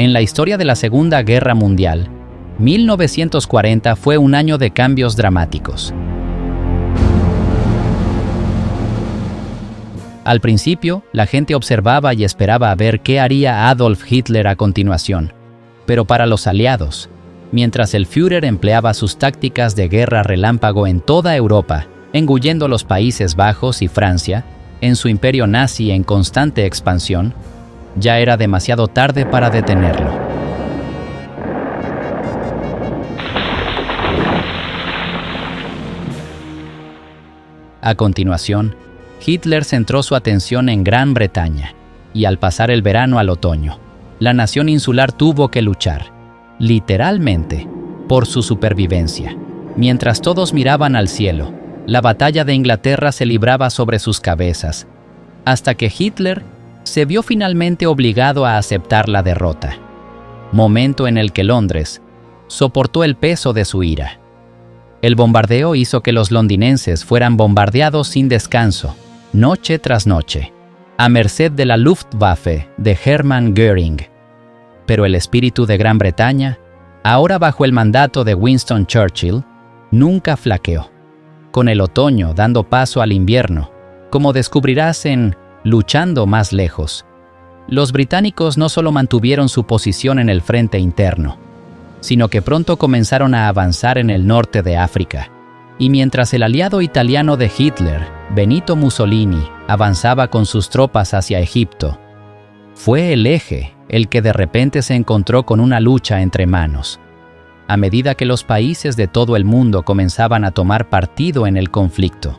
En la historia de la Segunda Guerra Mundial, 1940 fue un año de cambios dramáticos. Al principio, la gente observaba y esperaba a ver qué haría Adolf Hitler a continuación. Pero para los aliados, mientras el Führer empleaba sus tácticas de guerra relámpago en toda Europa, engullendo los Países Bajos y Francia, en su imperio nazi en constante expansión, ya era demasiado tarde para detenerlo. A continuación, Hitler centró su atención en Gran Bretaña, y al pasar el verano al otoño, la nación insular tuvo que luchar, literalmente, por su supervivencia. Mientras todos miraban al cielo, la batalla de Inglaterra se libraba sobre sus cabezas, hasta que Hitler se vio finalmente obligado a aceptar la derrota, momento en el que Londres soportó el peso de su ira. El bombardeo hizo que los londinenses fueran bombardeados sin descanso, noche tras noche, a merced de la Luftwaffe de Hermann Göring. Pero el espíritu de Gran Bretaña, ahora bajo el mandato de Winston Churchill, nunca flaqueó. Con el otoño dando paso al invierno, como descubrirás en Luchando más lejos, los británicos no solo mantuvieron su posición en el frente interno, sino que pronto comenzaron a avanzar en el norte de África. Y mientras el aliado italiano de Hitler, Benito Mussolini, avanzaba con sus tropas hacia Egipto, fue el Eje el que de repente se encontró con una lucha entre manos. A medida que los países de todo el mundo comenzaban a tomar partido en el conflicto,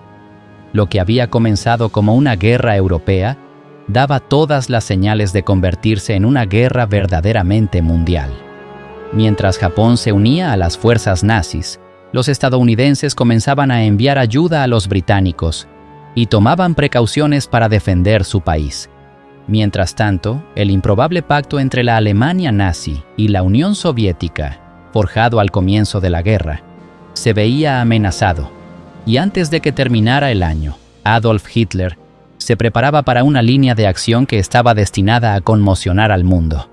lo que había comenzado como una guerra europea, daba todas las señales de convertirse en una guerra verdaderamente mundial. Mientras Japón se unía a las fuerzas nazis, los estadounidenses comenzaban a enviar ayuda a los británicos y tomaban precauciones para defender su país. Mientras tanto, el improbable pacto entre la Alemania nazi y la Unión Soviética, forjado al comienzo de la guerra, se veía amenazado, y antes de que terminara el año, Adolf Hitler se preparaba para una línea de acción que estaba destinada a conmocionar al mundo.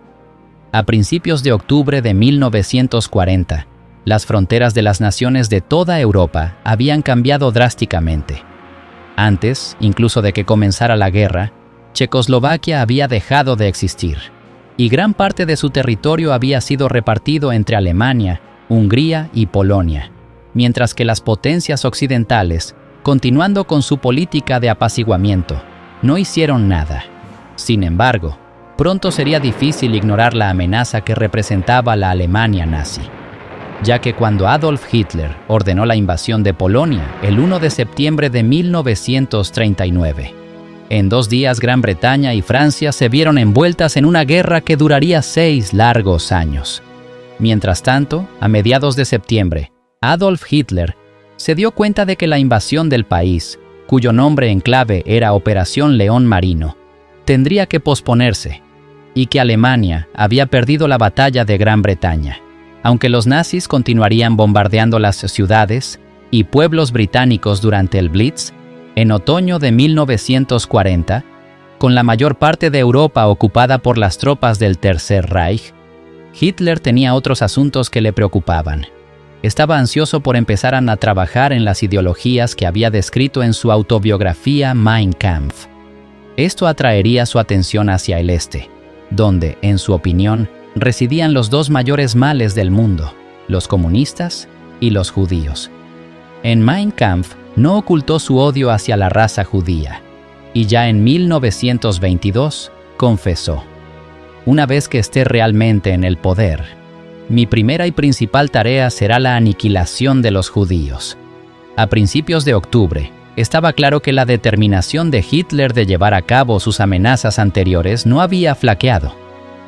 A principios de octubre de 1940, las fronteras de las naciones de toda Europa habían cambiado drásticamente. Antes, incluso de que comenzara la guerra, Checoslovaquia había dejado de existir, y gran parte de su territorio había sido repartido entre Alemania, Hungría y Polonia, mientras que las potencias occidentales, continuando con su política de apaciguamiento, no hicieron nada. Sin embargo, pronto sería difícil ignorar la amenaza que representaba la Alemania nazi, ya que cuando Adolf Hitler ordenó la invasión de Polonia el 1 de septiembre de 1939, en 2 días Gran Bretaña y Francia se vieron envueltas en una guerra que duraría 6 largos años. Mientras tanto, a mediados de septiembre, Adolf Hitler se dio cuenta de que la invasión del país, cuyo nombre en clave era Operación León Marino, tendría que posponerse, y que Alemania había perdido la batalla de Gran Bretaña, aunque los nazis continuarían bombardeando las ciudades y pueblos británicos durante el Blitz. En otoño de 1940, con la mayor parte de Europa ocupada por las tropas del Tercer Reich, Hitler tenía otros asuntos que le preocupaban. Estaba ansioso por empezar a trabajar en las ideologías que había descrito en su autobiografía Mein Kampf. Esto atraería su atención hacia el este, donde, en su opinión, residían los 2 mayores males del mundo, los comunistas y los judíos. En Mein Kampf no ocultó su odio hacia la raza judía, y ya en 1922 confesó: «Una vez que esté realmente en el poder, mi primera y principal tarea será la aniquilación de los judíos». A principios de octubre, estaba claro que la determinación de Hitler de llevar a cabo sus amenazas anteriores no había flaqueado.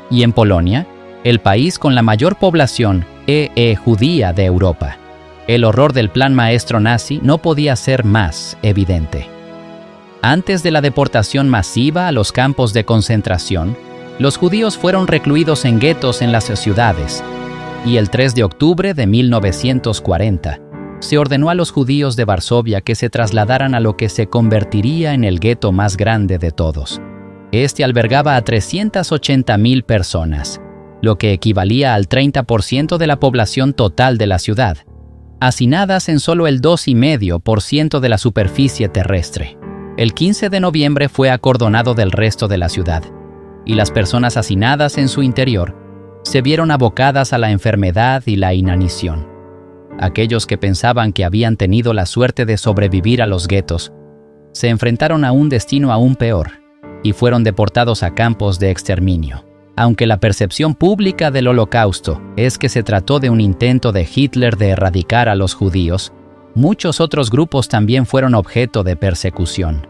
Y en Polonia, el país con la mayor población judía de Europa, el horror del plan maestro nazi no podía ser más evidente. Antes de la deportación masiva a los campos de concentración, los judíos fueron recluidos en guetos en las ciudades, y el 3 de octubre de 1940 se ordenó a los judíos de Varsovia que se trasladaran a lo que se convertiría en el gueto más grande de todos. Este albergaba a 380,000 personas, lo que equivalía al 30% de la población total de la ciudad, hacinadas en solo el 2,5% de la superficie terrestre. El 15 de noviembre fue acordonado del resto de la ciudad, y las personas hacinadas en su interior se vieron abocadas a la enfermedad y la inanición. Aquellos que pensaban que habían tenido la suerte de sobrevivir a los guetos se enfrentaron a un destino aún peor y fueron deportados a campos de exterminio. Aunque la percepción pública del Holocausto es que se trató de un intento de Hitler de erradicar a los judíos, muchos otros grupos también fueron objeto de persecución.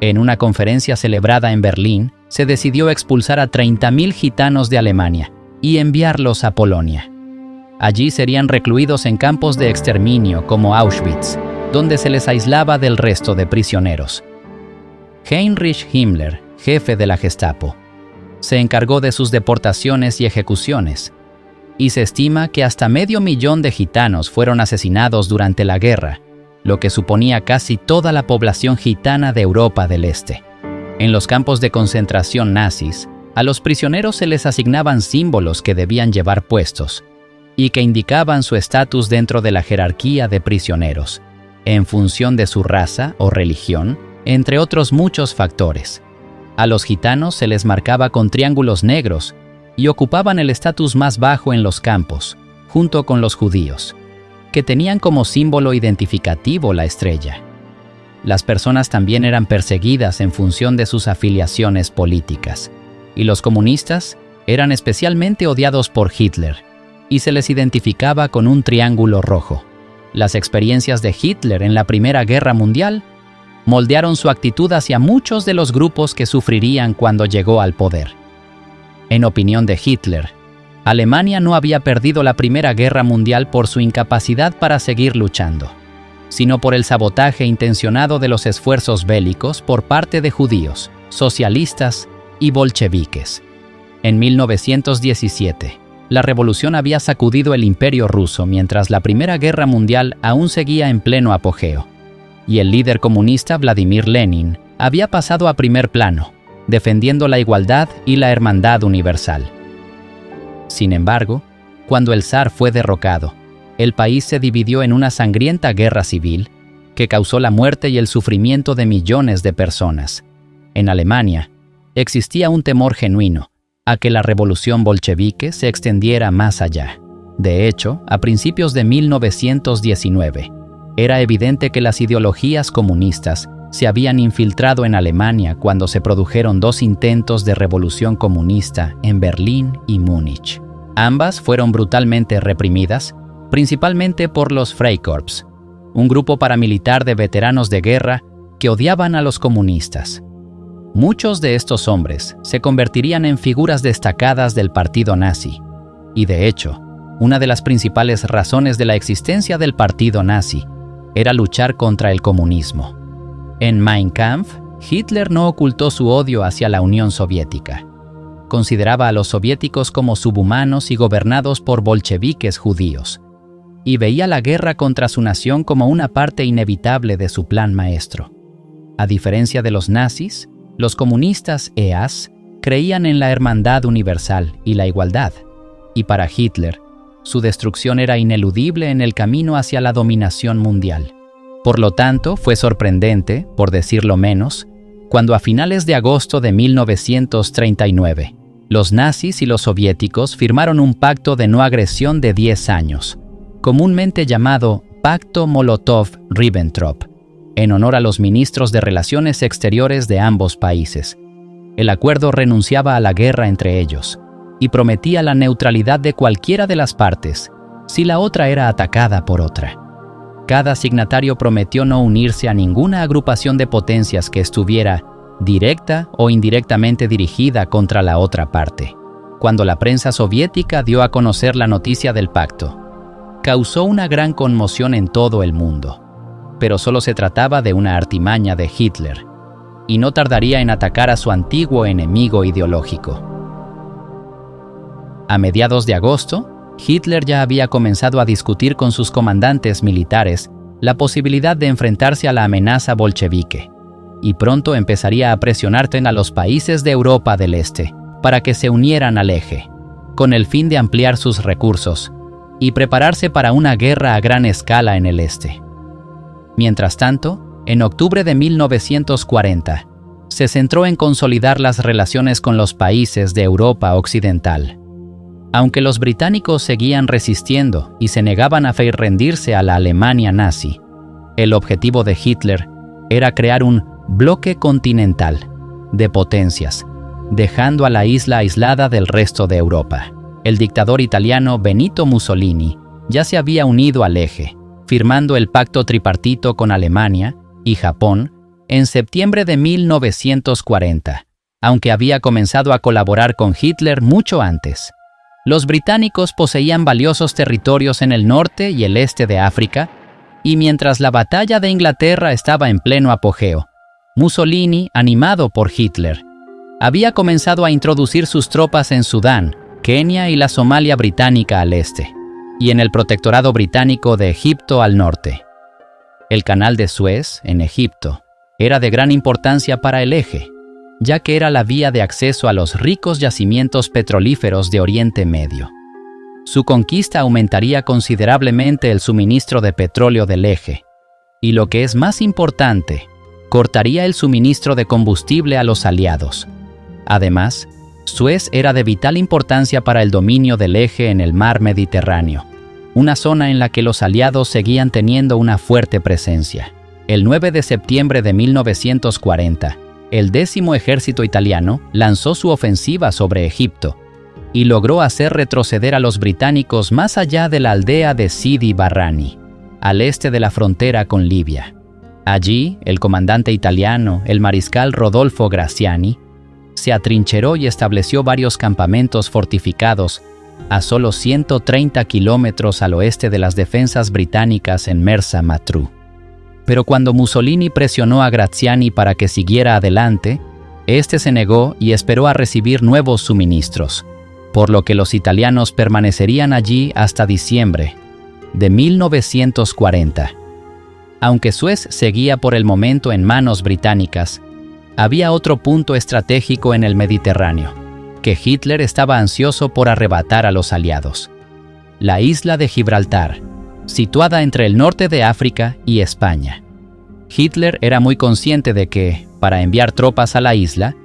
En una conferencia celebrada en Berlín, se decidió expulsar a 30.000 gitanos de Alemania y enviarlos a Polonia. Allí serían recluidos en campos de exterminio como Auschwitz, donde se les aislaba del resto de prisioneros. Heinrich Himmler, jefe de la Gestapo, se encargó de sus deportaciones y ejecuciones, y se estima que hasta 500.000 de gitanos fueron asesinados durante la guerra, lo que suponía casi toda la población gitana de Europa del Este. En los campos de concentración nazis, a los prisioneros se les asignaban símbolos que debían llevar puestos y que indicaban su estatus dentro de la jerarquía de prisioneros, en función de su raza o religión, entre otros muchos factores. A los gitanos se les marcaba con triángulos negros y ocupaban el estatus más bajo en los campos, junto con los judíos, que tenían como símbolo identificativo la estrella. Las personas también eran perseguidas en función de sus afiliaciones políticas, y los comunistas eran especialmente odiados por Hitler, y se les identificaba con un triángulo rojo. Las experiencias de Hitler en la Primera Guerra Mundial moldearon su actitud hacia muchos de los grupos que sufrirían cuando llegó al poder. En opinión de Hitler, Alemania no había perdido la Primera Guerra Mundial por su incapacidad para seguir luchando, sino por el sabotaje intencionado de los esfuerzos bélicos por parte de judíos, socialistas y bolcheviques. En 1917, la revolución había sacudido el Imperio ruso mientras la Primera Guerra Mundial aún seguía en pleno apogeo, y el líder comunista Vladimir Lenin había pasado a primer plano, defendiendo la igualdad y la hermandad universal. Sin embargo, cuando el zar fue derrocado, el país se dividió en una sangrienta guerra civil que causó la muerte y el sufrimiento de millones de personas. En Alemania, existía un temor genuino a que la revolución bolchevique se extendiera más allá. De hecho, a principios de 1919, era evidente que las ideologías comunistas se habían infiltrado en Alemania cuando se produjeron 2 intentos de revolución comunista en Berlín y Múnich. Ambas fueron brutalmente reprimidas, principalmente por los Freikorps, un grupo paramilitar de veteranos de guerra que odiaban a los comunistas. Muchos de estos hombres se convertirían en figuras destacadas del partido nazi, y de hecho, una de las principales razones de la existencia del partido nazi era luchar contra el comunismo. En Mein Kampf, Hitler no ocultó su odio hacia la Unión Soviética. Consideraba a los soviéticos como subhumanos y gobernados por bolcheviques judíos, y veía la guerra contra su nación como una parte inevitable de su plan maestro. A diferencia de los nazis, los comunistas EAS creían en la hermandad universal y la igualdad, y para Hitler, su destrucción era ineludible en el camino hacia la dominación mundial. Por lo tanto, fue sorprendente, por decirlo menos, cuando a finales de agosto de 1939, los nazis y los soviéticos firmaron un pacto de no agresión de 10 años, comúnmente llamado Pacto Molotov-Ribbentrop, en honor a los ministros de Relaciones Exteriores de ambos países. El acuerdo renunciaba a la guerra entre ellos y prometía la neutralidad de cualquiera de las partes si la otra era atacada por otra. Cada signatario prometió no unirse a ninguna agrupación de potencias que estuviera directa o indirectamente dirigida contra la otra parte. Cuando la prensa soviética dio a conocer la noticia del pacto, causó una gran conmoción en todo el mundo. Pero solo se trataba de una artimaña de Hitler, y no tardaría en atacar a su antiguo enemigo ideológico. A mediados de agosto, Hitler ya había comenzado a discutir con sus comandantes militares la posibilidad de enfrentarse a la amenaza bolchevique, y pronto empezaría a presionar a los países de Europa del Este para que se unieran al eje. con el fin de ampliar sus recursos y prepararse para una guerra a gran escala en el este. Mientras tanto, en octubre de 1940, se centró en consolidar las relaciones con los países de Europa Occidental. Aunque los británicos seguían resistiendo y se negaban a rendirse a la Alemania nazi, el objetivo de Hitler era crear un bloque continental de potencias, dejando a la isla aislada del resto de Europa. El dictador italiano Benito Mussolini ya se había unido al Eje, firmando el pacto tripartito con Alemania y Japón en septiembre de 1940, aunque había comenzado a colaborar con Hitler mucho antes. Los británicos poseían valiosos territorios en el norte y el este de África, y mientras la batalla de Inglaterra estaba en pleno apogeo, Mussolini, animado por Hitler, había comenzado a introducir sus tropas en Sudán, Kenia y la Somalia británica al este, y en el protectorado británico de Egipto al norte. El canal de Suez, en Egipto, era de gran importancia para el Eje, ya que era la vía de acceso a los ricos yacimientos petrolíferos de Oriente Medio. Su conquista aumentaría considerablemente el suministro de petróleo del Eje, y lo que es más importante, cortaría el suministro de combustible a los aliados. Además, Suez era de vital importancia para el dominio del Eje en el mar Mediterráneo, una zona en la que los aliados seguían teniendo una fuerte presencia. El 9 de septiembre de 1940, el 10º Ejército Italiano lanzó su ofensiva sobre Egipto y logró hacer retroceder a los británicos más allá de la aldea de Sidi Barrani, al este de la frontera con Libia. Allí, el comandante italiano, el mariscal Rodolfo Graziani, se atrincheró y estableció varios campamentos fortificados a solo 130 kilómetros al oeste de las defensas británicas en Mersa Matruh. Pero cuando Mussolini presionó a Graziani para que siguiera adelante, este se negó y esperó a recibir nuevos suministros, por lo que los italianos permanecerían allí hasta diciembre de 1940. Aunque Suez seguía por el momento en manos británicas, había otro punto estratégico en el Mediterráneo, que Hitler estaba ansioso por arrebatar a los aliados: la isla de Gibraltar, situada entre el norte de África y España. Hitler era muy consciente de que, para enviar tropas a la isla,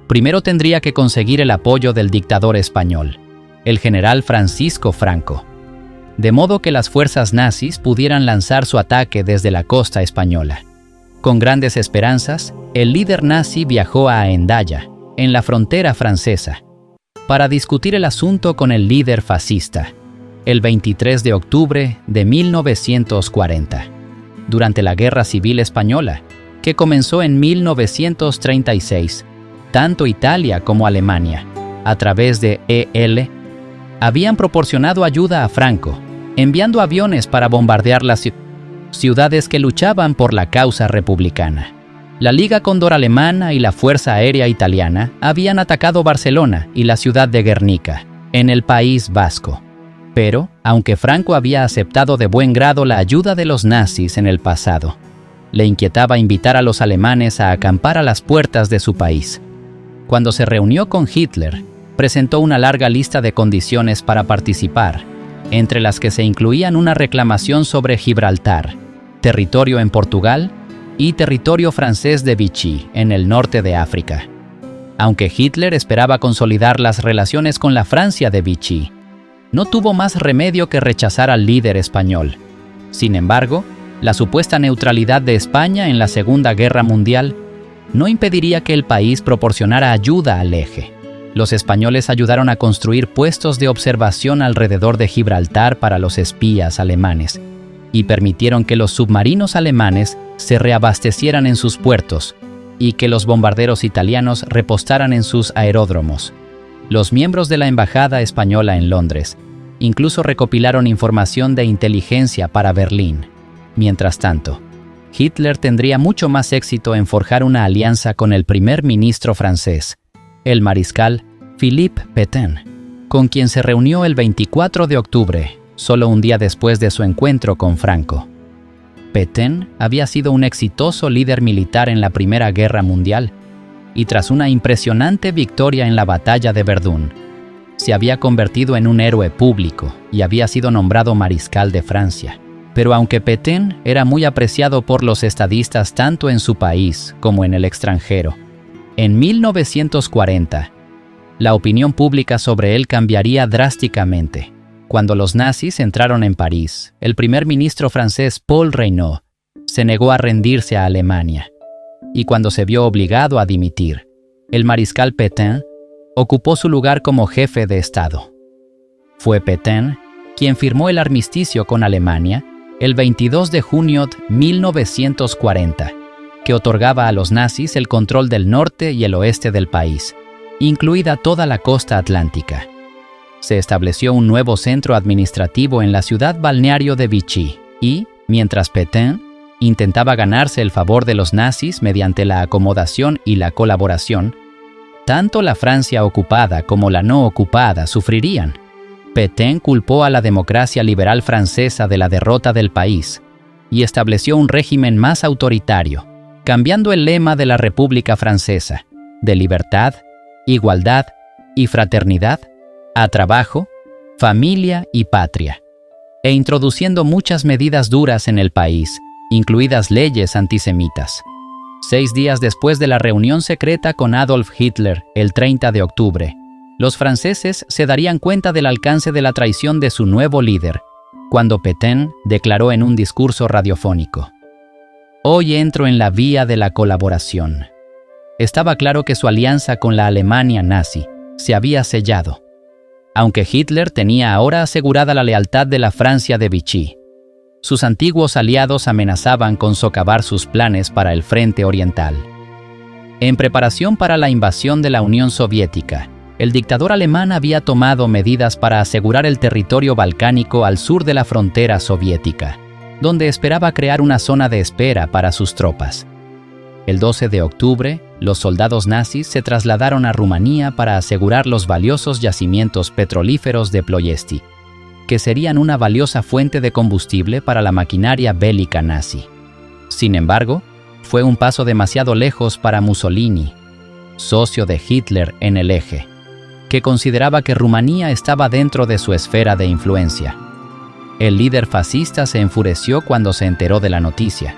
primero tendría que conseguir el apoyo del dictador español, el general Francisco Franco, de modo que las fuerzas nazis pudieran lanzar su ataque desde la costa española. Con grandes esperanzas, el líder nazi viajó a Hendaya, en la frontera francesa, para discutir el asunto con el líder fascista, el 23 de octubre de 1940, durante la Guerra Civil Española, que comenzó en 1936. Tanto Italia como Alemania, a través de E.L., habían proporcionado ayuda a Franco, enviando aviones para bombardear las ciudades que luchaban por la causa republicana. La Liga Cóndor alemana y la Fuerza Aérea italiana habían atacado Barcelona y la ciudad de Guernica, en el País Vasco. Pero, aunque Franco había aceptado de buen grado la ayuda de los nazis en el pasado, le inquietaba invitar a los alemanes a acampar a las puertas de su país. Cuando se reunió con Hitler, presentó una larga lista de condiciones para participar, entre las que se incluían una reclamación sobre Gibraltar, territorio en Portugal, y territorio francés de Vichy, en el norte de África. Aunque Hitler esperaba consolidar las relaciones con la Francia de Vichy, no tuvo más remedio que rechazar al líder español. Sin embargo, la supuesta neutralidad de España en la Segunda Guerra Mundial no impediría que el país proporcionara ayuda al Eje. Los españoles ayudaron a construir puestos de observación alrededor de Gibraltar para los espías alemanes y permitieron que los submarinos alemanes se reabastecieran en sus puertos y que los bombarderos italianos repostaran en sus aeródromos. Los miembros de la Embajada Española en Londres incluso recopilaron información de inteligencia para Berlín. Mientras tanto, Hitler tendría mucho más éxito en forjar una alianza con el primer ministro francés, el mariscal Philippe Pétain, con quien se reunió el 24 de octubre, solo un día después de su encuentro con Franco. Pétain había sido un exitoso líder militar en la Primera Guerra Mundial y tras una impresionante victoria en la batalla de Verdún, Se había convertido en un héroe público y había sido nombrado mariscal de Francia. Pero aunque Pétain era muy apreciado por los estadistas tanto en su país como en el extranjero, en 1940, la opinión pública sobre él cambiaría drásticamente. Cuando los nazis entraron en París, el primer ministro francés Paul Reynaud se negó a rendirse a Alemania. Y cuando se vio obligado a dimitir, el mariscal Pétain ocupó su lugar como jefe de Estado. Fue Pétain quien firmó el armisticio con Alemania el 22 de junio de 1940, que otorgaba a los nazis el control del norte y el oeste del país, incluida toda la costa atlántica. Se estableció un nuevo centro administrativo en la ciudad balneario de Vichy y, mientras Pétain intentaba ganarse el favor de los nazis mediante la acomodación y la colaboración, tanto la Francia ocupada como la no ocupada sufrirían. Pétain culpó a la democracia liberal francesa de la derrota del país y estableció un régimen más autoritario, cambiando el lema de la República Francesa, de libertad, igualdad y fraternidad, a trabajo, familia y patria, e introduciendo muchas medidas duras en el país, incluidas leyes antisemitas. 6 días después de la reunión secreta con Adolf Hitler, el 30 de octubre, los franceses se darían cuenta del alcance de la traición de su nuevo líder, cuando Pétain declaró en un discurso radiofónico: «Hoy entro en la vía de la colaboración». Estaba claro que su alianza con la Alemania nazi se había sellado, aunque Hitler tenía ahora asegurada la lealtad de la Francia de Vichy. Sus antiguos aliados amenazaban con socavar sus planes para el frente oriental. En preparación para la invasión de la Unión Soviética, el dictador alemán había tomado medidas para asegurar el territorio balcánico al sur de la frontera soviética, donde esperaba crear una zona de espera para sus tropas. El 12 de octubre, los soldados nazis se trasladaron a Rumanía para asegurar los valiosos yacimientos petrolíferos de Ploiesti, que serían una valiosa fuente de combustible para la maquinaria bélica nazi. Sin embargo, fue un paso demasiado lejos para Mussolini, socio de Hitler en el Eje, que consideraba que Rumanía estaba dentro de su esfera de influencia. El líder fascista se enfureció cuando se enteró de la noticia,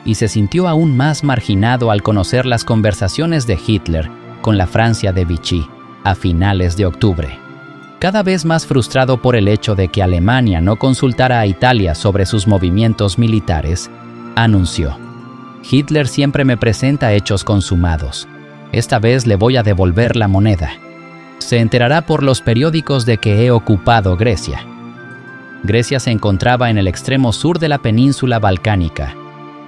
y se sintió aún más marginado al conocer las conversaciones de Hitler con la Francia de Vichy a finales de octubre. Cada vez más frustrado por el hecho de que Alemania no consultara a Italia sobre sus movimientos militares, anunció: «Hitler siempre me presenta hechos consumados. Esta vez le voy a devolver la moneda. Se enterará por los periódicos de que he ocupado Grecia». Grecia se encontraba en el extremo sur de la península balcánica,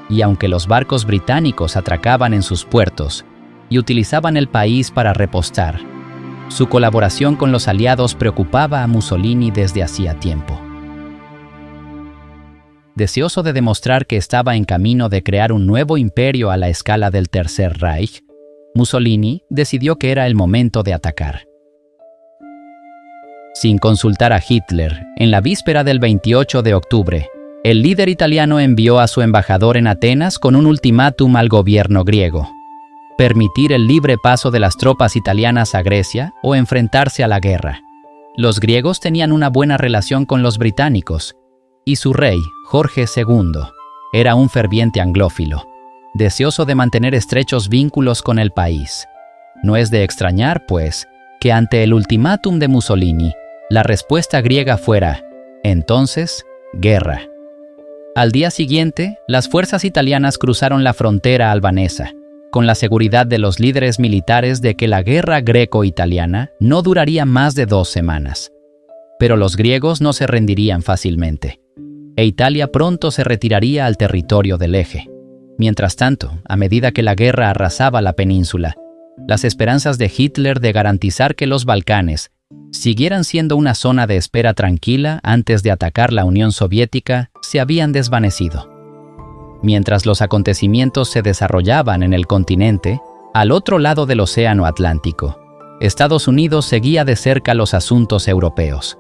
y aunque los barcos británicos atracaban en sus puertos y utilizaban el país para repostar, su colaboración con los aliados preocupaba a Mussolini desde hacía tiempo. Deseoso de demostrar que estaba en camino de crear un nuevo imperio a la escala del Tercer Reich, Mussolini decidió que era el momento de atacar. Sin consultar a Hitler, en la víspera del 28 de octubre, el líder italiano envió a su embajador en Atenas con un ultimátum al gobierno griego: permitir el libre paso de las tropas italianas a Grecia o enfrentarse a la guerra. Los griegos tenían una buena relación con los británicos, y su rey, Jorge II, era un ferviente anglófilo, deseoso de mantener estrechos vínculos con el país. No es de extrañar, pues, que ante el ultimátum de Mussolini, la respuesta griega fuera: entonces, guerra. Al día siguiente, las fuerzas italianas cruzaron la frontera albanesa, con la seguridad de los líderes militares de que la guerra greco-italiana no duraría más de 2 semanas. Pero los griegos no se rendirían fácilmente, e Italia pronto se retiraría al territorio del Eje. Mientras tanto, a medida que la guerra arrasaba la península, las esperanzas de Hitler de garantizar que los Balcanes siguieran siendo una zona de espera tranquila antes de atacar la Unión Soviética se habían desvanecido. Mientras los acontecimientos se desarrollaban en el continente, al otro lado del Océano Atlántico, Estados Unidos seguía de cerca los asuntos europeos.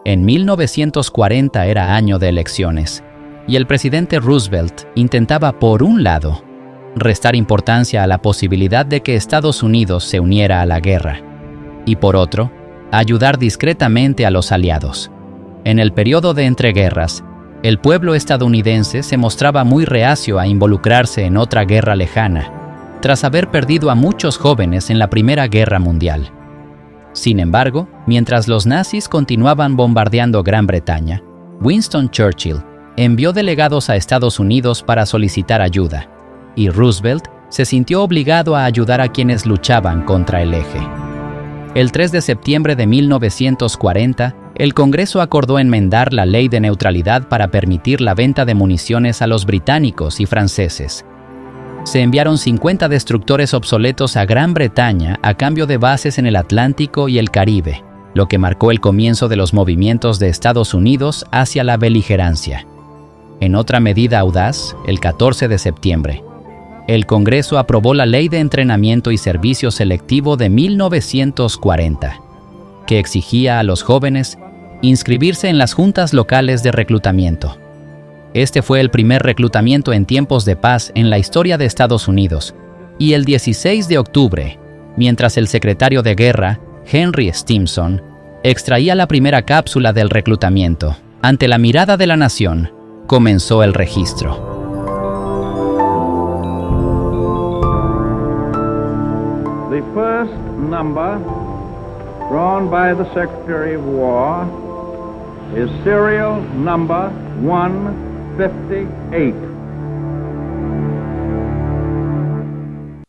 En 1940 era año de elecciones, y el presidente Roosevelt intentaba, por un lado, restar importancia a la posibilidad de que Estados Unidos se uniera a la guerra, y por otro, a ayudar discretamente a los aliados. En el periodo de entreguerras, el pueblo estadounidense se mostraba muy reacio a involucrarse en otra guerra lejana, tras haber perdido a muchos jóvenes en la Primera Guerra Mundial. Sin embargo, mientras los nazis continuaban bombardeando Gran Bretaña, Winston Churchill envió delegados a Estados Unidos para solicitar ayuda, y Roosevelt se sintió obligado a ayudar a quienes luchaban contra el eje. El 3 de septiembre de 1940, el Congreso acordó enmendar la Ley de Neutralidad para permitir la venta de municiones a los británicos y franceses. Se enviaron 50 destructores obsoletos a Gran Bretaña a cambio de bases en el Atlántico y el Caribe, lo que marcó el comienzo de los movimientos de Estados Unidos hacia la beligerancia. En otra medida audaz, el 14 de septiembre, el Congreso aprobó la Ley de Entrenamiento y Servicio Selectivo de 1940, que exigía a los jóvenes inscribirse en las juntas locales de reclutamiento. Este fue el primer reclutamiento en tiempos de paz en la historia de Estados Unidos, y el 16 de octubre, mientras el secretario de Guerra, Henry Stimson, extraía la primera cápsula del reclutamiento, ante la mirada de la nación, comenzó el registro. The first number drawn by the Secretary of War is serial number 158.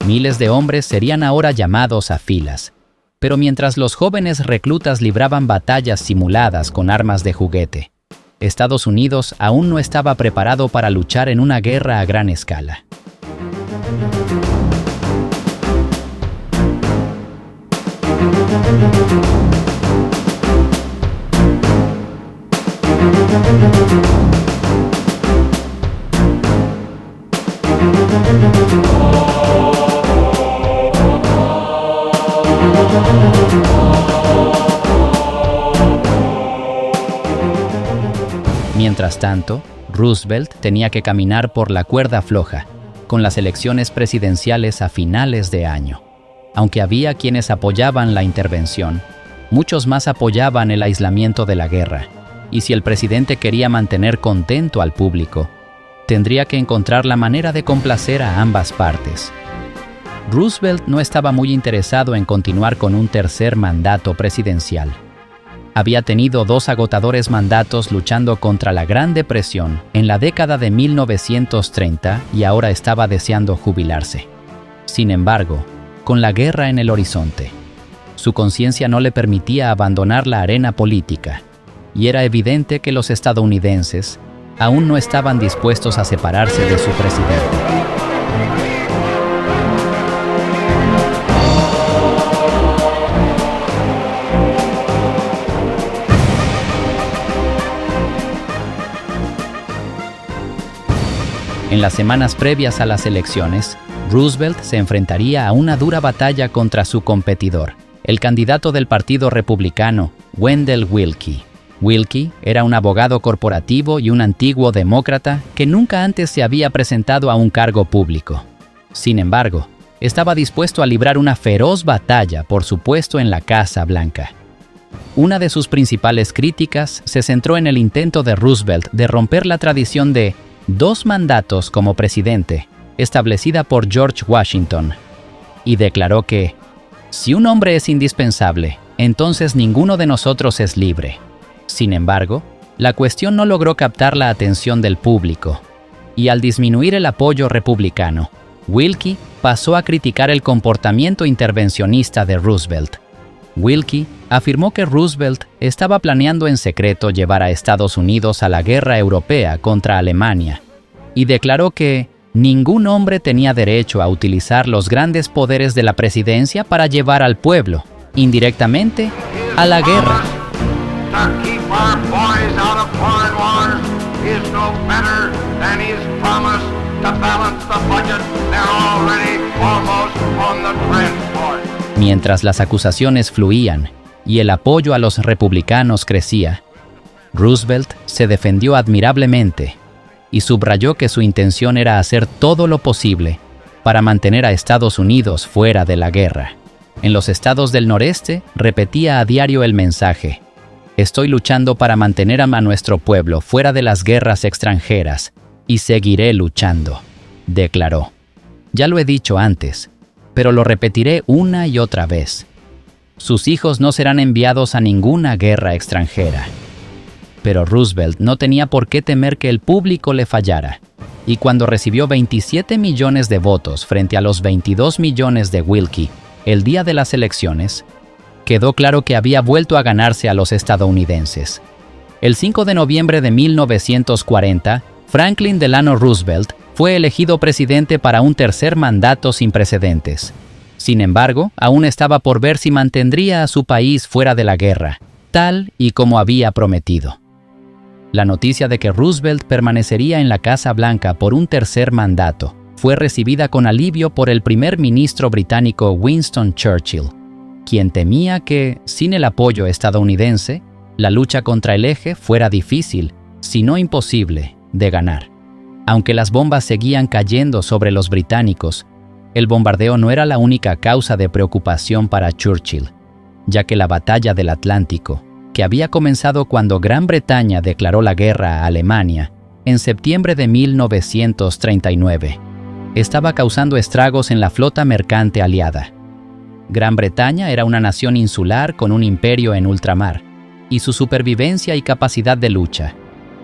Miles de hombres serían ahora llamados a filas, pero mientras los jóvenes reclutas libraban batallas simuladas con armas de juguete, Estados Unidos aún no estaba preparado para luchar en una guerra a gran escala. Mientras tanto, Roosevelt tenía que caminar por la cuerda floja, con las elecciones presidenciales a finales de año. Aunque había quienes apoyaban la intervención, muchos más apoyaban el aislamiento de la guerra, y si el presidente quería mantener contento al público, tendría que encontrar la manera de complacer a ambas partes. Roosevelt no estaba muy interesado en continuar con un tercer mandato presidencial. Había tenido 2 agotadores mandatos luchando contra la Gran Depresión en la década de 1930 y ahora estaba deseando jubilarse. Sin embargo, con la guerra en el horizonte, su conciencia no le permitía abandonar la arena política, y era evidente que los estadounidenses aún no estaban dispuestos a separarse de su presidente. En las semanas previas a las elecciones, Roosevelt se enfrentaría a una dura batalla contra su competidor, el candidato del Partido Republicano, Wendell Willkie. Willkie era un abogado corporativo y un antiguo demócrata que nunca antes se había presentado a un cargo público. Sin embargo, estaba dispuesto a librar una feroz batalla por su puesto en la Casa Blanca. Una de sus principales críticas se centró en el intento de Roosevelt de romper la tradición de 2 mandatos como presidente, establecida por George Washington, y declaró que, si un hombre es indispensable, entonces ninguno de nosotros es libre. Sin embargo, la cuestión no logró captar la atención del público, y al disminuir el apoyo republicano, Willkie pasó a criticar el comportamiento intervencionista de Roosevelt. Willkie afirmó que Roosevelt estaba planeando en secreto llevar a Estados Unidos a la guerra europea contra Alemania, y declaró que ningún hombre tenía derecho a utilizar los grandes poderes de la presidencia para llevar al pueblo, indirectamente, a la guerra. Mientras las acusaciones fluían y el apoyo a los republicanos crecía, Roosevelt se defendió admirablemente y subrayó que su intención era hacer todo lo posible para mantener a Estados Unidos fuera de la guerra. En los estados del noreste, repetía a diario el mensaje: «Estoy luchando para mantener a nuestro pueblo fuera de las guerras extranjeras, y seguiré luchando», declaró. «Ya lo he dicho antes, pero lo repetiré una y otra vez. Sus hijos no serán enviados a ninguna guerra extranjera». Pero Roosevelt no tenía por qué temer que el público le fallara, y cuando recibió 27 millones de votos frente a los 22 millones de Willkie el día de las elecciones, quedó claro que había vuelto a ganarse a los estadounidenses. El 5 de noviembre de 1940, Franklin Delano Roosevelt fue elegido presidente para un tercer mandato sin precedentes. Sin embargo, aún estaba por ver si mantendría a su país fuera de la guerra, tal y como había prometido. La noticia de que Roosevelt permanecería en la Casa Blanca por un tercer mandato fue recibida con alivio por el primer ministro británico Winston Churchill, quien temía que, sin el apoyo estadounidense, la lucha contra el eje fuera difícil, si no imposible, de ganar. Aunque las bombas seguían cayendo sobre los británicos, el bombardeo no era la única causa de preocupación para Churchill, ya que la batalla del Atlántico, que había comenzado cuando Gran Bretaña declaró la guerra a Alemania en septiembre de 1939, estaba causando estragos en la flota mercante aliada. Gran Bretaña era una nación insular con un imperio en ultramar, y su supervivencia y capacidad de lucha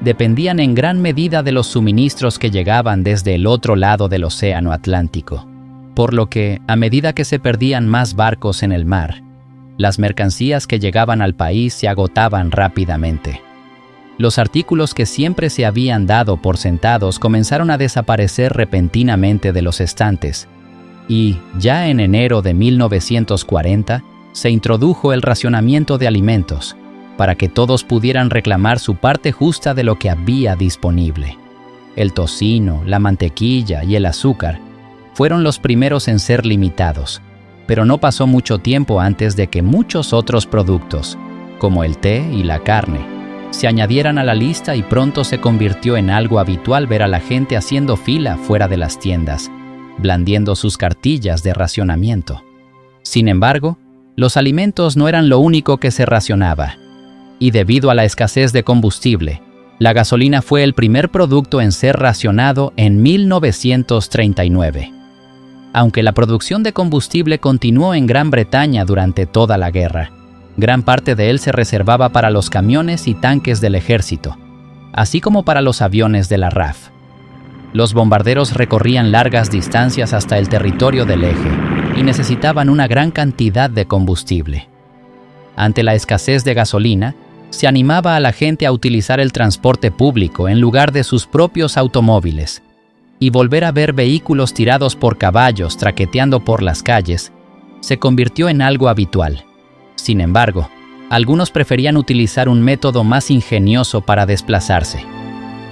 dependían en gran medida de los suministros que llegaban desde el otro lado del Océano Atlántico, por lo que, a medida que se perdían más barcos en el mar, las mercancías que llegaban al país se agotaban rápidamente. Los artículos que siempre se habían dado por sentados comenzaron a desaparecer repentinamente de los estantes, y, ya en enero de 1940, se introdujo el racionamiento de alimentos, para que todos pudieran reclamar su parte justa de lo que había disponible. El tocino, la mantequilla y el azúcar fueron los primeros en ser limitados, pero no pasó mucho tiempo antes de que muchos otros productos, como el té y la carne, se añadieran a la lista, y pronto se convirtió en algo habitual ver a la gente haciendo fila fuera de las tiendas, blandiendo sus cartillas de racionamiento. Sin embargo, los alimentos no eran lo único que se racionaba, y debido a la escasez de combustible, la gasolina fue el primer producto en ser racionado en 1939. Aunque la producción de combustible continuó en Gran Bretaña durante toda la guerra, gran parte de él se reservaba para los camiones y tanques del ejército, así como para los aviones de la RAF. Los bombarderos recorrían largas distancias hasta el territorio del eje y necesitaban una gran cantidad de combustible. Ante la escasez de gasolina, se animaba a la gente a utilizar el transporte público en lugar de sus propios automóviles, y volver a ver vehículos tirados por caballos traqueteando por las calles se convirtió en algo habitual. Sin embargo, algunos preferían utilizar un método más ingenioso para desplazarse,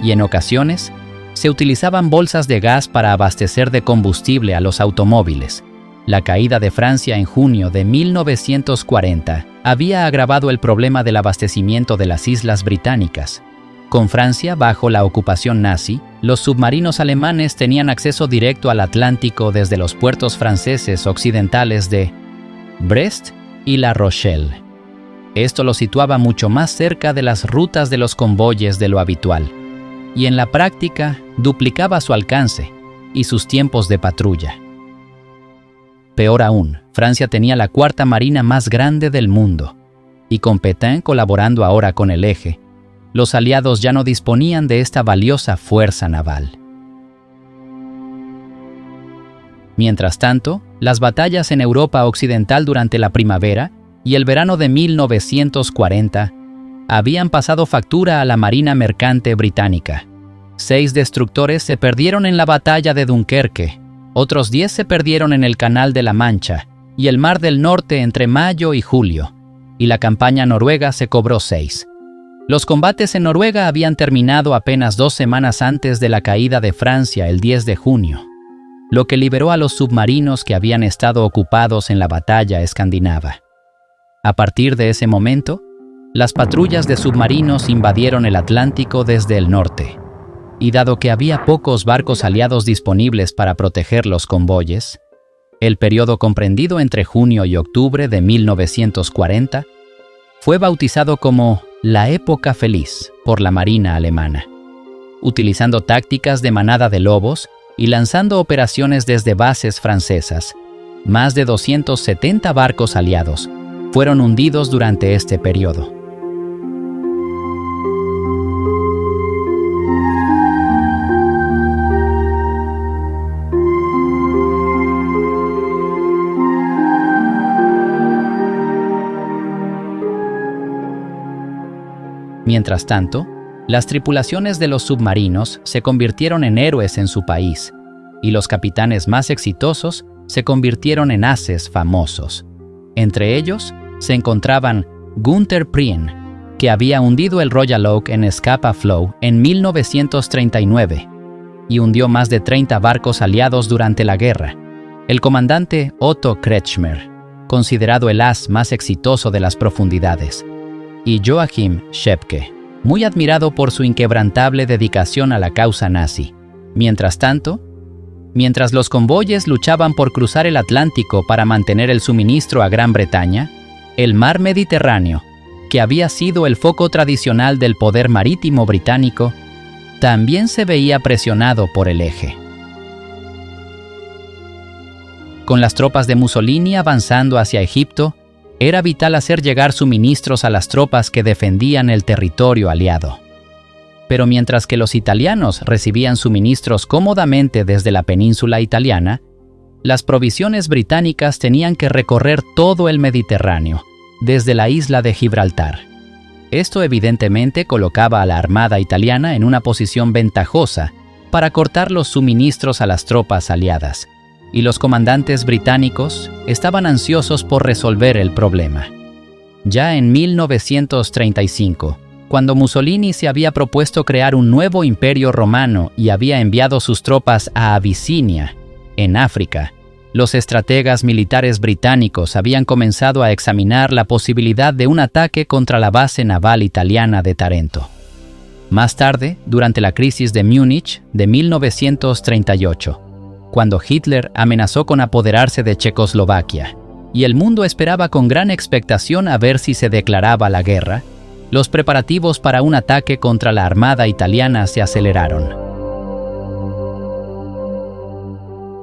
y en ocasiones se utilizaban bolsas de gas para abastecer de combustible a los automóviles. La caída de Francia en junio de 1940 había agravado el problema del abastecimiento de las islas británicas. Con Francia bajo la ocupación nazi, los submarinos alemanes tenían acceso directo al Atlántico desde los puertos franceses occidentales de Brest y La Rochelle. Esto lo situaba mucho más cerca de las rutas de los convoyes de lo habitual, y en la práctica duplicaba su alcance y sus tiempos de patrulla. Peor aún, Francia tenía la cuarta marina más grande del mundo, y con Pétain colaborando ahora con el eje, los aliados ya no disponían de esta valiosa fuerza naval. Mientras tanto, las batallas en Europa Occidental durante la primavera y el verano de 1940 habían pasado factura a la Marina Mercante británica. 6 destructores se perdieron en la batalla de Dunkerque, otros 10 se perdieron en el Canal de la Mancha y el Mar del Norte entre mayo y julio, y la campaña noruega se cobró 6. Los combates en Noruega habían terminado apenas 2 semanas antes de la caída de Francia el 10 de junio, lo que liberó a los submarinos que habían estado ocupados en la batalla escandinava. A partir de ese momento, las patrullas de submarinos invadieron el Atlántico desde el norte, y dado que había pocos barcos aliados disponibles para proteger los convoyes, El periodo comprendido entre junio y octubre de 1940 fue bautizado como la época feliz por la Marina alemana, utilizando tácticas de manada de lobos y lanzando operaciones desde bases francesas. Más de 270 barcos aliados fueron hundidos durante este periodo. Mientras tanto, las tripulaciones de los submarinos se convirtieron en héroes en su país, y los capitanes más exitosos se convirtieron en ases famosos. Entre ellos se encontraban Gunther Prien, que había hundido el Royal Oak en Scapa Flow en 1939 y hundió más de 30 barcos aliados durante la guerra. El comandante Otto Kretschmer, considerado el as más exitoso de las profundidades, y Joachim Schepke, muy admirado por su inquebrantable dedicación a la causa nazi. Mientras tanto, mientras los convoyes luchaban por cruzar el Atlántico para mantener el suministro a Gran Bretaña, el mar Mediterráneo, que había sido el foco tradicional del poder marítimo británico, también se veía presionado por el eje. Con las tropas de Mussolini avanzando hacia Egipto, era vital hacer llegar suministros a las tropas que defendían el territorio aliado. Pero mientras que los italianos recibían suministros cómodamente desde la península italiana, las provisiones británicas tenían que recorrer todo el Mediterráneo, desde la isla de Gibraltar. Esto evidentemente colocaba a la armada italiana en una posición ventajosa para cortar los suministros a las tropas aliadas, y los comandantes británicos estaban ansiosos por resolver el problema. Ya en 1935, cuando Mussolini se había propuesto crear un nuevo imperio romano y había enviado sus tropas a Abisinia, en África, los estrategas militares británicos habían comenzado a examinar la posibilidad de un ataque contra la base naval italiana de Tarento. Más tarde, durante la crisis de Múnich de 1938, cuando Hitler amenazó con apoderarse de Checoslovaquia, y el mundo esperaba con gran expectación a ver si se declaraba la guerra, los preparativos para un ataque contra la armada italiana se aceleraron.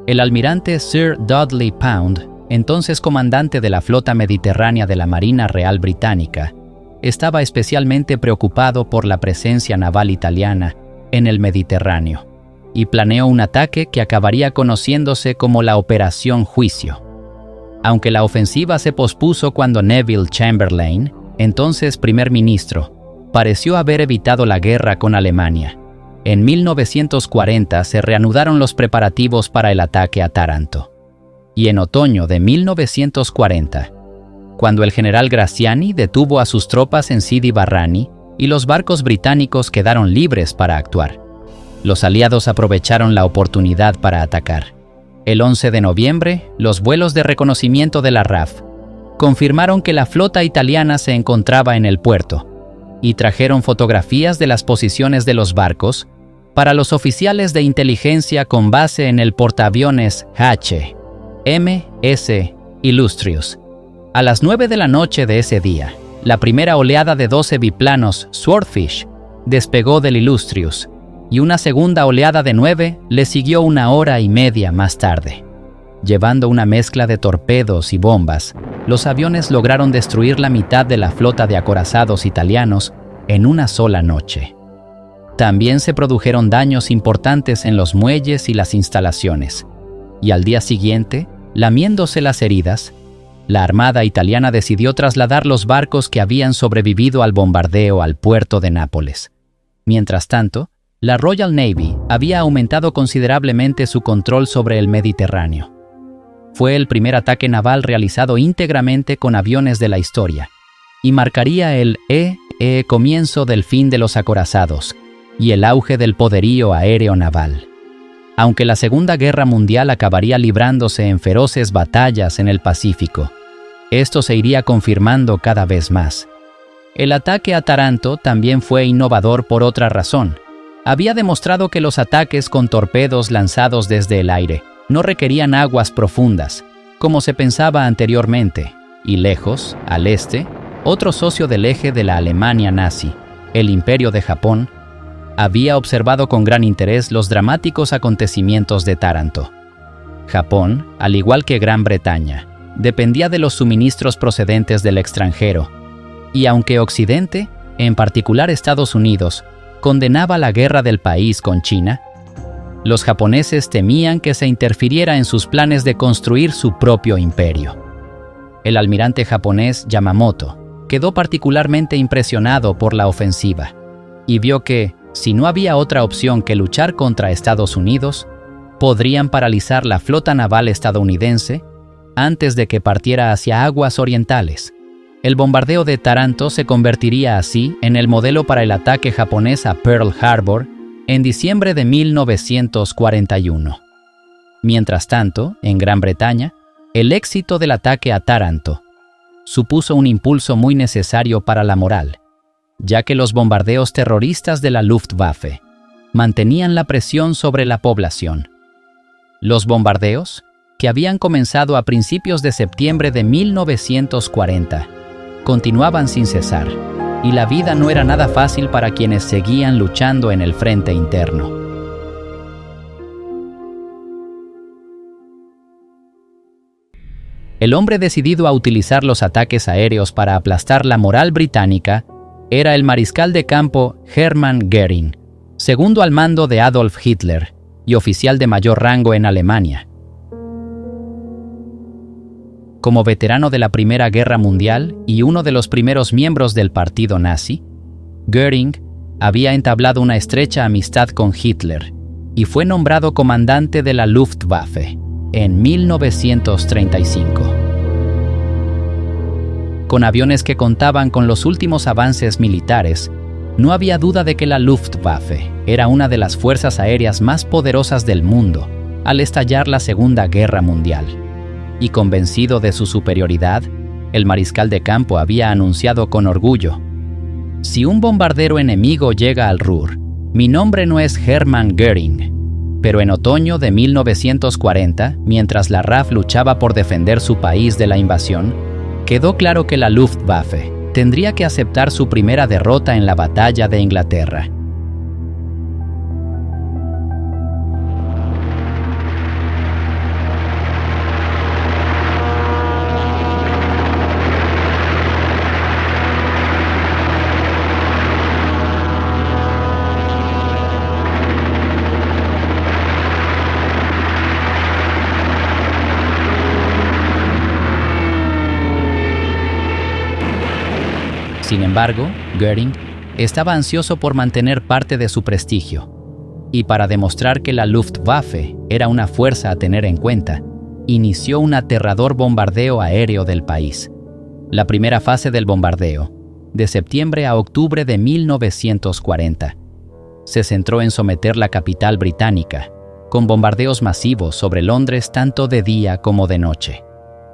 El almirante Sir Dudley Pound, entonces comandante de la flota mediterránea de la Marina Real Británica, estaba especialmente preocupado por la presencia naval italiana en el Mediterráneo y planeó un ataque que acabaría conociéndose como la Operación Juicio. Aunque la ofensiva se pospuso cuando Neville Chamberlain, entonces primer ministro, pareció haber evitado la guerra con Alemania, en 1940 se reanudaron los preparativos para el ataque a Taranto. Y en otoño de 1940, cuando el general Graziani detuvo a sus tropas en Sidi Barrani y los barcos británicos quedaron libres para actuar, los aliados aprovecharon la oportunidad para atacar. El 11 de noviembre, los vuelos de reconocimiento de la RAF confirmaron que la flota italiana se encontraba en el puerto y trajeron fotografías de las posiciones de los barcos para los oficiales de inteligencia con base en el portaaviones H.M.S. Illustrious. A las 9 de la noche de ese día, la primera oleada de 12 biplanos Swordfish despegó del Illustrious y una segunda oleada de 9 le siguió 1 hora y media más tarde. Llevando una mezcla de torpedos y bombas, los aviones lograron destruir la mitad de la flota de acorazados italianos en una sola noche. También se produjeron daños importantes en los muelles y las instalaciones, y al día siguiente, lamiéndose las heridas, la armada italiana decidió trasladar los barcos que habían sobrevivido al bombardeo al puerto de Nápoles. Mientras tanto, la Royal Navy había aumentado considerablemente su control sobre el Mediterráneo. Fue el primer ataque naval realizado íntegramente con aviones de la historia, y marcaría el comienzo del fin de los acorazados y el auge del poderío aéreo naval. Aunque la Segunda Guerra Mundial acabaría librándose en feroces batallas en el Pacífico, esto se iría confirmando cada vez más. El ataque a Taranto también fue innovador por otra razón. Había demostrado que los ataques con torpedos lanzados desde el aire no requerían aguas profundas como se pensaba anteriormente, y lejos, al este, otro socio del eje de la Alemania nazi, el Imperio de Japón, había observado con gran interés los dramáticos acontecimientos de Taranto. Japón, al igual que Gran Bretaña, dependía de los suministros procedentes del extranjero, y aunque Occidente, en particular Estados Unidos, condenaba la guerra del país con China, los japoneses temían que se interfiriera en sus planes de construir su propio imperio. El almirante japonés Yamamoto quedó particularmente impresionado por la ofensiva y vio que, si no había otra opción que luchar contra Estados Unidos, podrían paralizar la flota naval estadounidense antes de que partiera hacia aguas orientales. El bombardeo de Taranto se convertiría así en el modelo para el ataque japonés a Pearl Harbor en diciembre de 1941. Mientras tanto, en Gran Bretaña, el éxito del ataque a Taranto supuso un impulso muy necesario para la moral, ya que los bombardeos terroristas de la Luftwaffe mantenían la presión sobre la población. Los bombardeos, que habían comenzado a principios de septiembre de 1940, continuaban sin cesar, y la vida no era nada fácil para quienes seguían luchando en el frente interno. El hombre decidido a utilizar los ataques aéreos para aplastar la moral británica era el mariscal de campo Hermann Göring, segundo al mando de Adolf Hitler y oficial de mayor rango en Alemania. Como veterano de la Primera Guerra Mundial y uno de los primeros miembros del partido nazi, Göring había entablado una estrecha amistad con Hitler y fue nombrado comandante de la Luftwaffe en 1935. Con aviones que contaban con los últimos avances militares, no había duda de que la Luftwaffe era una de las fuerzas aéreas más poderosas del mundo al estallar la Segunda Guerra Mundial. Y convencido de su superioridad, el mariscal de campo había anunciado con orgullo: «Si un bombardero enemigo llega al Ruhr, mi nombre no es Hermann Göring». Pero en otoño de 1940, mientras la RAF luchaba por defender su país de la invasión, quedó claro que la Luftwaffe tendría que aceptar su primera derrota en la batalla de Inglaterra. Sin embargo, Göring estaba ansioso por mantener parte de su prestigio, y para demostrar que la Luftwaffe era una fuerza a tener en cuenta, inició un aterrador bombardeo aéreo del país. La primera fase del bombardeo, de septiembre a octubre de 1940, se centró en someter la capital británica, con bombardeos masivos sobre Londres tanto de día como de noche.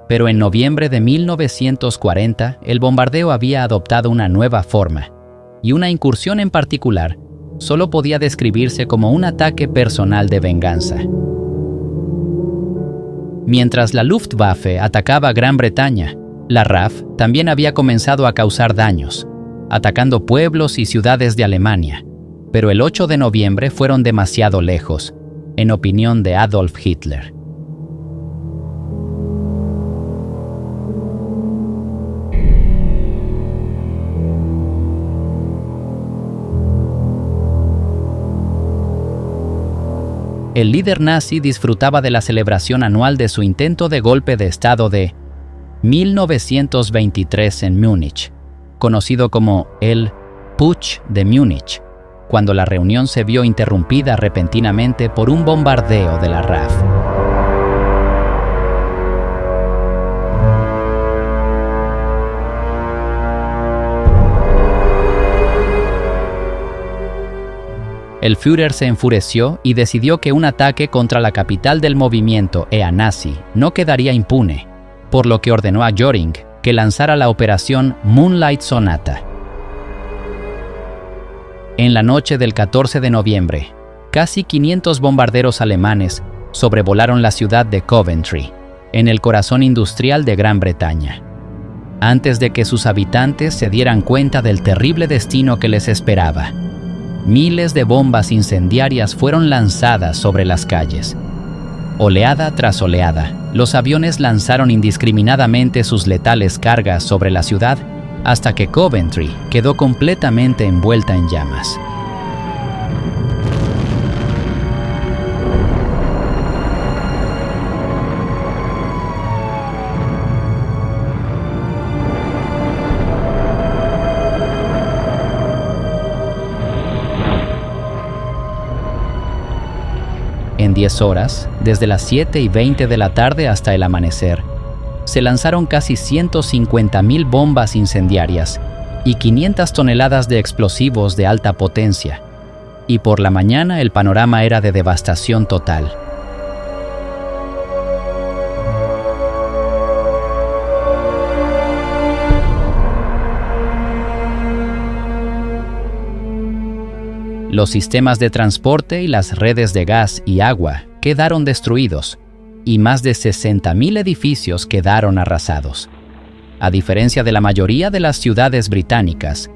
Pero en noviembre de 1940, el bombardeo había adoptado una nueva forma, y una incursión en particular solo podía describirse como un ataque personal de venganza. Mientras la Luftwaffe atacaba Gran Bretaña, la RAF también había comenzado a causar daños, atacando pueblos y ciudades de Alemania, pero el 8 de noviembre fueron demasiado lejos, en opinión de Adolf Hitler. El líder nazi disfrutaba de la celebración anual de su intento de golpe de Estado de 1923 en Múnich, conocido como el Putsch de Múnich, cuando la reunión se vio interrumpida repentinamente por un bombardeo de la RAF. El Führer se enfureció y decidió que un ataque contra la capital del movimiento nazi no quedaría impune, por lo que ordenó a Göring que lanzara la operación Moonlight Sonata. En la noche del 14 de noviembre, casi 500 bombarderos alemanes sobrevolaron la ciudad de Coventry, en el corazón industrial de Gran Bretaña, antes de que sus habitantes se dieran cuenta del terrible destino que les esperaba. Miles de bombas incendiarias fueron lanzadas sobre las calles. Oleada tras oleada, los aviones lanzaron indiscriminadamente sus letales cargas sobre la ciudad hasta que Coventry quedó completamente envuelta en llamas. En 10 horas, desde las 7:20 de la tarde hasta el amanecer, se lanzaron casi 150.000 bombas incendiarias y 500 toneladas de explosivos de alta potencia, y por la mañana el panorama era de devastación total. Los sistemas de transporte y las redes de gas y agua quedaron destruidos, y más de 60.000 edificios quedaron arrasados. A diferencia de la mayoría de las ciudades británicas,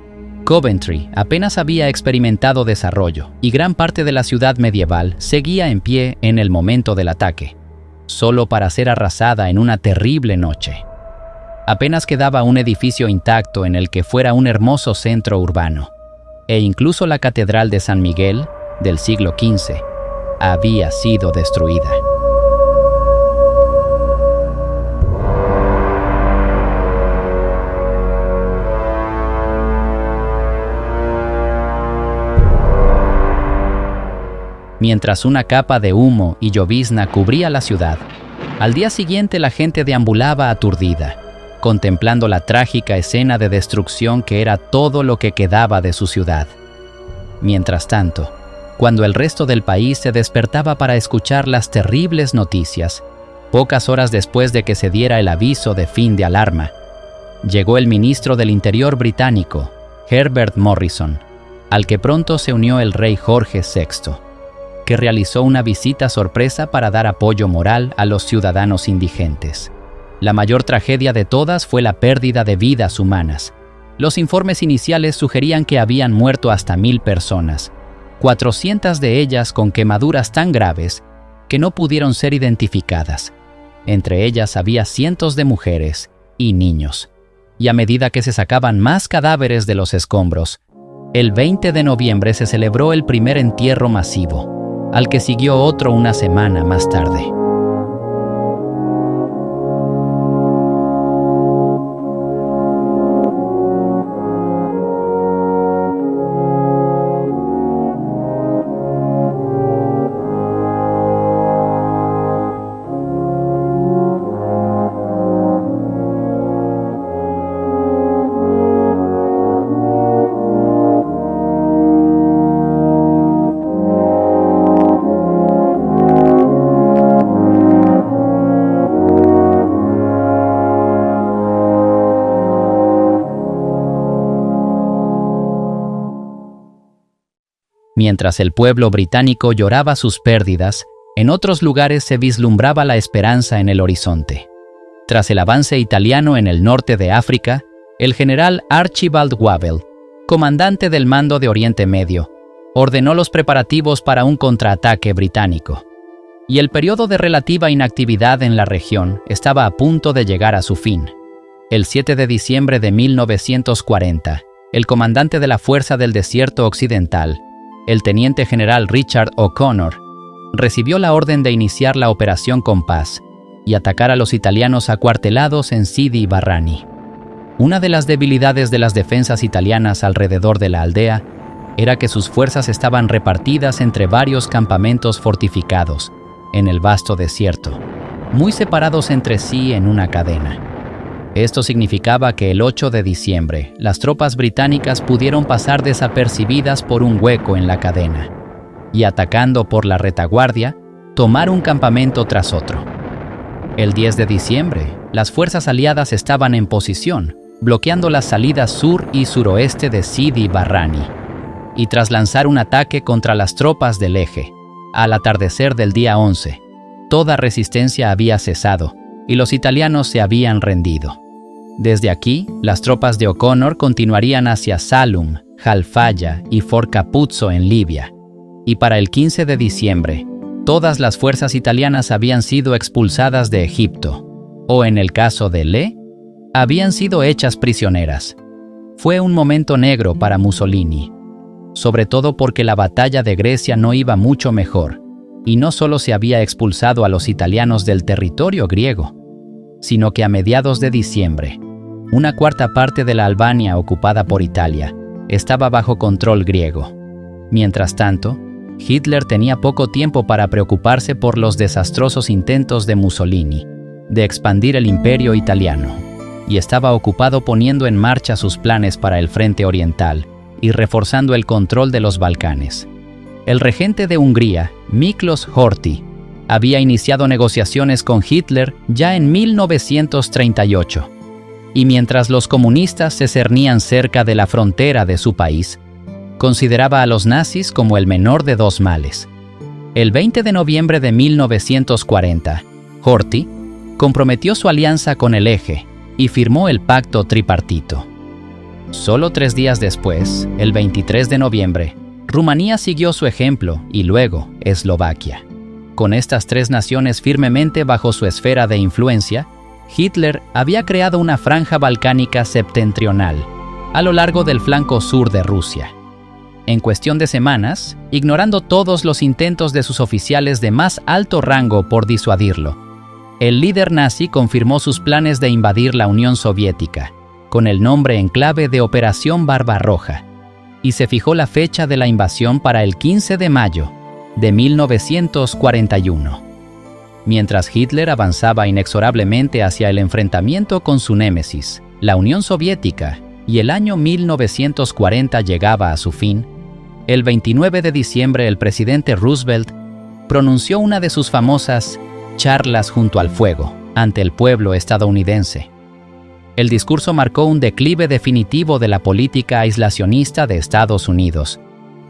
Coventry apenas había experimentado desarrollo y gran parte de la ciudad medieval seguía en pie en el momento del ataque, solo para ser arrasada en una terrible noche. Apenas quedaba un edificio intacto en el que fuera un hermoso centro urbano, e incluso la Catedral de San Miguel, del siglo XV, había sido destruida. Mientras una capa de humo y llovizna cubría la ciudad, al día siguiente la gente deambulaba aturdida, contemplando la trágica escena de destrucción que era todo lo que quedaba de su ciudad. Mientras tanto, cuando el resto del país se despertaba para escuchar las terribles noticias, pocas horas después de que se diera el aviso de fin de alarma, llegó el ministro del Interior británico, Herbert Morrison, al que pronto se unió el rey Jorge VI, que realizó una visita sorpresa para dar apoyo moral a los ciudadanos indigentes. La mayor tragedia de todas fue la pérdida de vidas humanas. Los informes iniciales sugerían que habían muerto hasta 1.000 personas, 400 de ellas con quemaduras tan graves que no pudieron ser identificadas. Entre ellas había cientos de mujeres y niños. Y a medida que se sacaban más cadáveres de los escombros, el 20 de noviembre se celebró el primer entierro masivo, al que siguió otro una semana más tarde. Mientras el pueblo británico lloraba sus pérdidas, en otros lugares se vislumbraba la esperanza en el horizonte. Tras el avance italiano en el norte de África, el general Archibald Wavell, comandante del mando de Oriente Medio, ordenó los preparativos para un contraataque británico. Y el periodo de relativa inactividad en la región estaba a punto de llegar a su fin. El 7 de diciembre de 1940, el comandante de la Fuerza del Desierto Occidental, el teniente general Richard O'Connor, recibió la orden de iniciar la Operación Compás y atacar a los italianos acuartelados en Sidi Barrani. Una de las debilidades de las defensas italianas alrededor de la aldea era que sus fuerzas estaban repartidas entre varios campamentos fortificados en el vasto desierto, muy separados entre sí en una cadena. Esto significaba que el 8 de diciembre, las tropas británicas pudieron pasar desapercibidas por un hueco en la cadena y, atacando por la retaguardia, tomar un campamento tras otro. El 10 de diciembre, las fuerzas aliadas estaban en posición, bloqueando las salidas sur y suroeste de Sidi Barrani, y tras lanzar un ataque contra las tropas del eje, al atardecer del día 11, toda resistencia había cesado, y los italianos se habían rendido. Desde aquí, las tropas de O'Connor continuarían hacia Saloum, Halfaya y Fort Capuzzo en Libia, y para el 15 de diciembre, todas las fuerzas italianas habían sido expulsadas de Egipto, o en el caso de Le, habían sido hechas prisioneras. Fue un momento negro para Mussolini, sobre todo porque la batalla de Grecia no iba mucho mejor, y no solo se había expulsado a los italianos del territorio griego, sino que a mediados de diciembre, una cuarta parte de la Albania ocupada por Italia estaba bajo control griego. Mientras tanto, Hitler tenía poco tiempo para preocuparse por los desastrosos intentos de Mussolini de expandir el imperio italiano, y estaba ocupado poniendo en marcha sus planes para el frente oriental y reforzando el control de los Balcanes. El regente de Hungría, Miklos Horthy, había iniciado negociaciones con Hitler ya en 1938, y mientras los comunistas se cernían cerca de la frontera de su país, consideraba a los nazis como el menor de dos males. El 20 de noviembre de 1940, Horthy comprometió su alianza con el Eje y firmó el pacto tripartito. Solo 3 días después, el 23 de noviembre, Rumanía siguió su ejemplo y luego Eslovaquia. Con estas 3 naciones firmemente bajo su esfera de influencia, Hitler había creado una franja balcánica septentrional a lo largo del flanco sur de Rusia. En cuestión de semanas, ignorando todos los intentos de sus oficiales de más alto rango por disuadirlo, el líder nazi confirmó sus planes de invadir la Unión Soviética, con el nombre en clave de Operación Barbarroja, y se fijó la fecha de la invasión para el 15 de mayo de 1941. Mientras Hitler avanzaba inexorablemente hacia el enfrentamiento con su némesis, la Unión Soviética, y el año 1940 llegaba a su fin, el 29 de diciembre el presidente Roosevelt pronunció una de sus famosas charlas junto al fuego ante el pueblo estadounidense. El discurso marcó un declive definitivo de la política aislacionista de Estados Unidos,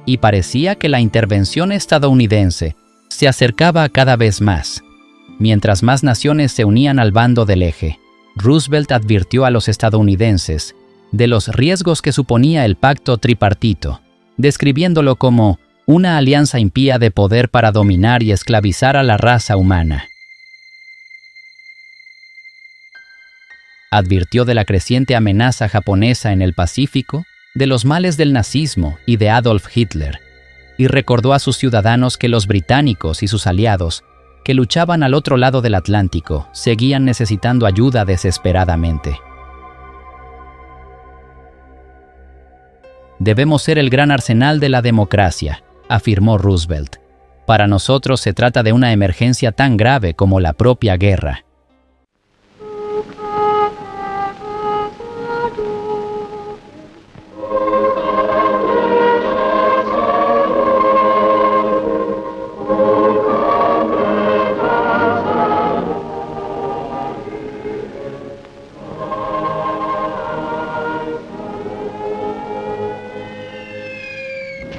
y parecía que la intervención estadounidense se acercaba cada vez más. Mientras más naciones se unían al bando del Eje, Roosevelt advirtió a los estadounidenses de los riesgos que suponía el pacto tripartito, describiéndolo como una alianza impía de poder para dominar y esclavizar a la raza humana. Advirtió de la creciente amenaza japonesa en el Pacífico, de los males del nazismo y de Adolf Hitler, y recordó a sus ciudadanos que los británicos y sus aliados, que luchaban al otro lado del Atlántico, seguían necesitando ayuda desesperadamente. Debemos ser el gran arsenal de la democracia, afirmó Roosevelt. Para nosotros se trata de una emergencia tan grave como la propia guerra.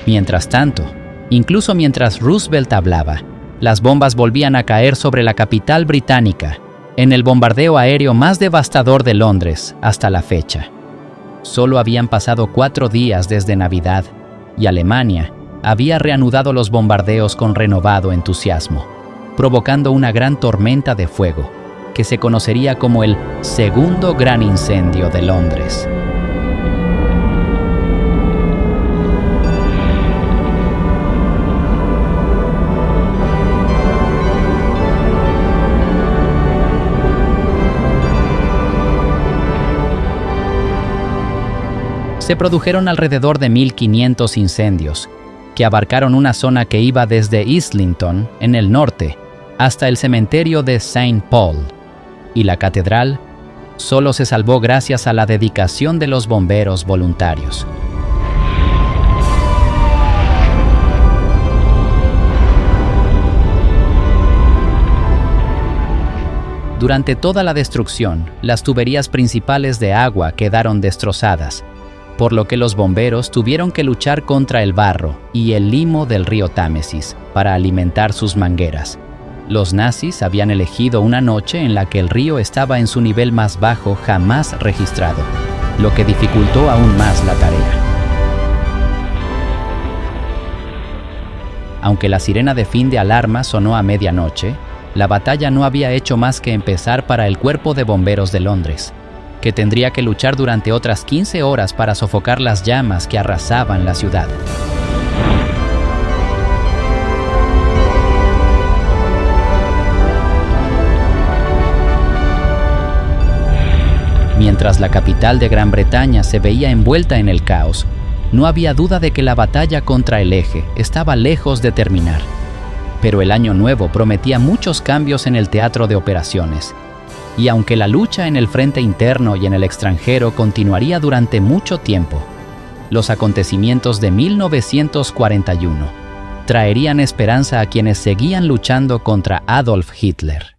Mientras tanto, incluso mientras Roosevelt hablaba, las bombas volvían a caer sobre la capital británica, en el bombardeo aéreo más devastador de Londres hasta la fecha. Solo habían pasado 4 días desde Navidad, y Alemania había reanudado los bombardeos con renovado entusiasmo, provocando una gran tormenta de fuego, que se conocería como el segundo gran incendio de Londres. Se produjeron alrededor de 1.500 incendios, que abarcaron una zona que iba desde Islington, en el norte, hasta el cementerio de St. Paul, y la catedral solo se salvó gracias a la dedicación de los bomberos voluntarios. Durante toda la destrucción, las tuberías principales de agua quedaron destrozadas, por lo que los bomberos tuvieron que luchar contra el barro y el limo del río Támesis para alimentar sus mangueras, Los nazis habían elegido una noche en la que el río estaba en su nivel más bajo jamás registrado, lo que dificultó aún más la tarea. Aunque la sirena de fin de alarma sonó a medianoche, la batalla no había hecho más que empezar para el Cuerpo de Bomberos de Londres, que tendría que luchar durante otras 15 horas para sofocar las llamas que arrasaban la ciudad. Mientras la capital de Gran Bretaña se veía envuelta en el caos, no había duda de que la batalla contra el Eje estaba lejos de terminar. Pero el año nuevo prometía muchos cambios en el teatro de operaciones, y aunque la lucha en el frente interno y en el extranjero continuaría durante mucho tiempo, los acontecimientos de 1941 traerían esperanza a quienes seguían luchando contra Adolf Hitler.